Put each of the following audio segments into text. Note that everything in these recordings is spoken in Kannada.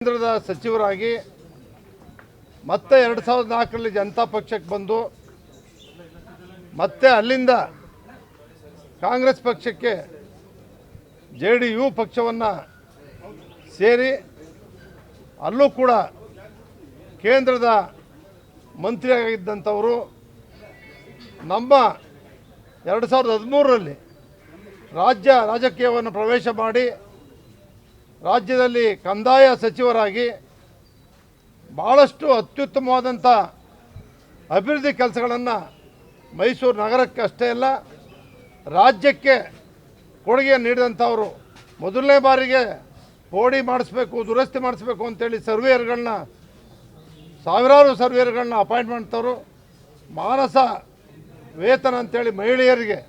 ಕೇಂದ್ರದ ಸಚಿವರಾಗಿ ಮತ್ತೆ 2004ರಲ್ಲಿ ಜನತಾ ಪಕ್ಷಕ್ಕೆ ಬಂದು ಮತ್ತೆ ಅಲ್ಲಿಂದ ಕಾಂಗ್ರೆಸ್ ಪಕ್ಷಕ್ಕೆ ಜೆಡಿಯು ಪಕ್ಷವನ್ನು ಸೇರಿ ಅಲ್ಲೂ ಕೂಡ ಕೇಂದ್ರದ ಮಂತ್ರಿಯಾಗಿದ್ದಂಥವರು ನಮ್ಮ 2013ರಲ್ಲಿ ರಾಜಕೀಯವನ್ನು ಪ್ರವೇಶ ಮಾಡಿ ರಾಜ್ಯದಲ್ಲಿ ಕಂದಾಯ ಸಚಿವರಾಗಿ ಭಾಳಷ್ಟು ಅತ್ಯುತ್ತಮವಾದಂಥ ಅಭಿವೃದ್ಧಿ ಕೆಲಸಗಳನ್ನು ಮೈಸೂರು ನಗರಕ್ಕೆ ಅಷ್ಟೇ ಅಲ್ಲ ರಾಜ್ಯಕ್ಕೆ ಕೊಡುಗೆ ನೀಡಿದಂಥವರು. ಮೊದಲನೇ ಬಾರಿಗೆ ಪೋಡಿ ಮಾಡಿಸ್ಬೇಕು, ದುರಸ್ತಿ ಮಾಡಿಸ್ಬೇಕು ಅಂತೇಳಿ ಸರ್ವೇಯರ್ಗಳನ್ನ ಸಾವಿರಾರು ಸರ್ವೇಯರ್ಗಳನ್ನ ಅಪಾಯಿಂಟ್ ಮಾಡ್ತವರು. ಮಾನಸ ವೇತನ ಅಂತೇಳಿ ಮಹಿಳೆಯರಿಗೆ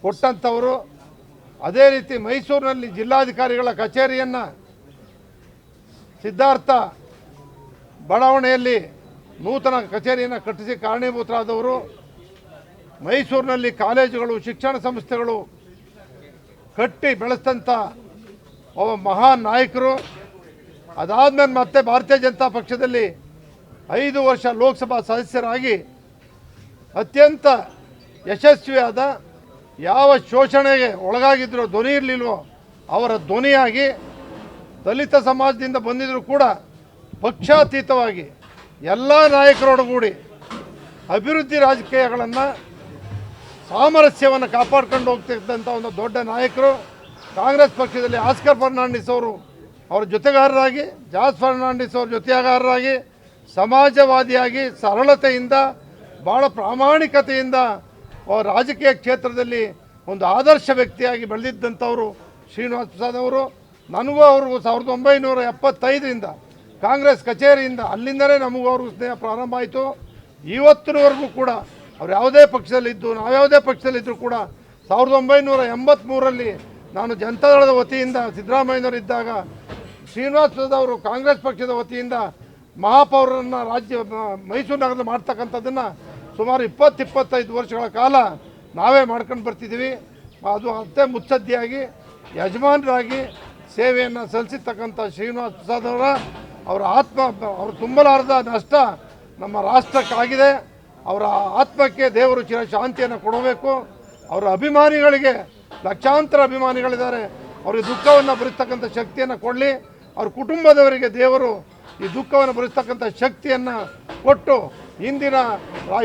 ಕೊಟ್ಟಂಥವರು. ಅದೇ ರೀತಿ ಮೈಸೂರಿನಲ್ಲಿ ಜಿಲ್ಲಾಧಿಕಾರಿಗಳ ಕಚೇರಿಯನ್ನು ಸಿದ್ಧಾರ್ಥ ಬಡಾವಣೆಯಲ್ಲಿ ನೂತನ ಕಚೇರಿಯನ್ನು ಕಟ್ಟಿಸಿ ಕಾರಣೀಭೂತರಾದವರು. ಮೈಸೂರಿನಲ್ಲಿ ಕಾಲೇಜುಗಳು, ಶಿಕ್ಷಣ ಸಂಸ್ಥೆಗಳು ಕಟ್ಟಿ ಬೆಳೆಸಿದಂಥ ಒಬ್ಬ ಮಹಾನ್ ನಾಯಕರು. ಅದಾದಮೇಲೆ ಮತ್ತೆ ಭಾರತೀಯ ಜನತಾ ಪಕ್ಷದಲ್ಲಿ 5 ವರ್ಷ ಲೋಕಸಭಾ ಸದಸ್ಯರಾಗಿ ಅತ್ಯಂತ ಯಶಸ್ವಿಯಾದ, ಯಾವ ಶೋಷಣೆಗೆ ಒಳಗಾಗಿದ್ದರೋ, ಧ್ವನಿ ಇರಲಿಲ್ವೋ ಅವರ ಧ್ವನಿಯಾಗಿ ದಲಿತ ಸಮಾಜದಿಂದ ಬಂದಿದ್ದರೂ ಕೂಡ ಪಕ್ಷಾತೀತವಾಗಿ ಎಲ್ಲ ನಾಯಕರೊಡಗೂಡಿ ಅಭಿವೃದ್ಧಿ ರಾಜಕೀಯಗಳನ್ನು, ಸಾಮರಸ್ಯವನ್ನು ಕಾಪಾಡ್ಕೊಂಡು ಹೋಗ್ತಿದ್ದಂಥ ಒಂದು ದೊಡ್ಡ ನಾಯಕರು. ಕಾಂಗ್ರೆಸ್ ಪಕ್ಷದಲ್ಲಿ ಆಸ್ಕರ್ ಫರ್ನಾಂಡಿಸ್ ಅವರು ಅವರ ಜೊತೆಗಾರರಾಗಿ, ಜಾರ್ಜ್ ಫರ್ನಾಂಡಿಸ್ ಅವರ ಜೊತೆಗಾರರಾಗಿ, ಸಮಾಜವಾದಿಯಾಗಿ, ಸರಳತೆಯಿಂದ, ಭಾಳ ಪ್ರಾಮಾಣಿಕತೆಯಿಂದ ರಾಜಕೀಯ ಕ್ಷೇತ್ರದಲ್ಲಿ ಒಂದು ಆದರ್ಶ ವ್ಯಕ್ತಿಯಾಗಿ ಬೆಳೆದಿದ್ದಂಥವರು ಶ್ರೀನಿವಾಸ್ ಪ್ರಸಾದ್ ಅವರು. ನನಗೂ ಅವ್ರಿಗೂ 1975ರಿಂದ ಕಾಂಗ್ರೆಸ್ ಕಚೇರಿಯಿಂದ ಅಲ್ಲಿಂದಲೇ ನಮಗೂ ಅವ್ರಿಗೂ ಸ್ನೇಹ ಪ್ರಾರಂಭ ಆಯಿತು. ಇವತ್ತಿನವರೆಗೂ ಕೂಡ ಅವ್ರು ಯಾವುದೇ ಪಕ್ಷದಲ್ಲಿದ್ದು, ನಾವು ಯಾವುದೇ ಪಕ್ಷದಲ್ಲಿದ್ದರೂ ಕೂಡ 1983ರಲ್ಲಿ ನಾನು ಜನತಾದಳದ ವತಿಯಿಂದ ಸಿದ್ದರಾಮಯ್ಯನವರಿದ್ದಾಗ ಶ್ರೀನಿವಾಸ್ ಪ್ರಸಾದ್ ಅವರು ಕಾಂಗ್ರೆಸ್ ಪಕ್ಷದ ವತಿಯಿಂದ ಮಹಾಪೌರರನ್ನು ಮೈಸೂರು ನಗರದ ಮಾಡ್ತಕ್ಕಂಥದ್ದನ್ನು ಸುಮಾರು 20-25 ವರ್ಷಗಳ ಕಾಲ ನಾವೇ ಮಾಡ್ಕೊಂಡು ಬರ್ತಿದ್ದೀವಿ. ಅದು ಅಷ್ಟೇ ಮುತ್ಸದ್ದಿಯಾಗಿ ಯಜಮಾನರಾಗಿ ಸೇವೆಯನ್ನು ಸಲ್ಲಿಸಿರ್ತಕ್ಕಂಥ ಶ್ರೀನಿವಾಸ್ ಪ್ರಸಾದ್ ಅವರ ಆತ್ಮ, ಅವರು ತುಂಬಲಾರದ ನಷ್ಟ ನಮ್ಮ ರಾಷ್ಟ್ರಕ್ಕಾಗಿದೆ. ಅವರ ಆತ್ಮಕ್ಕೆ ದೇವರು ಚಿರ ಶಾಂತಿಯನ್ನು ಕೊಡಬೇಕು. ಅವರ ಅಭಿಮಾನಿಗಳಿಗೆ, ಲಕ್ಷಾಂತರ ಅಭಿಮಾನಿಗಳಿದ್ದಾರೆ, ಅವರಿಗೆ ದುಃಖವನ್ನು ಭರಿಸ್ತಕ್ಕಂಥ ಶಕ್ತಿಯನ್ನು ಕೊಡಲಿ. ಅವ್ರ ಕುಟುಂಬದವರಿಗೆ ದೇವರು ಈ ದುಃಖವನ್ನು ಭರಿಸ್ತಕ್ಕಂಥ ಶಕ್ತಿಯನ್ನು ಕೊಟ್ಟು ಇಂದಿನ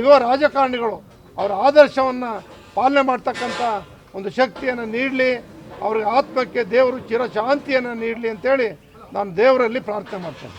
ಯುವ ರಾಜಕಾರಣಿಗಳು ಅವರ ಆದರ್ಶವನ್ನು ಪಾಲನೆ ಮಾಡ್ತಕ್ಕಂಥ ಒಂದು ಶಕ್ತಿಯನ್ನು ನೀಡಲಿ. ಅವ್ರಿಗೆ ಆತ್ಮಕ್ಕೆ ದೇವರು ಚಿರ ಶಾಂತಿಯನ್ನು ನೀಡಲಿ ಅಂತೇಳಿ ನಾನು ದೇವರಲ್ಲಿ ಪ್ರಾರ್ಥನೆ ಮಾಡ್ತೇನೆ.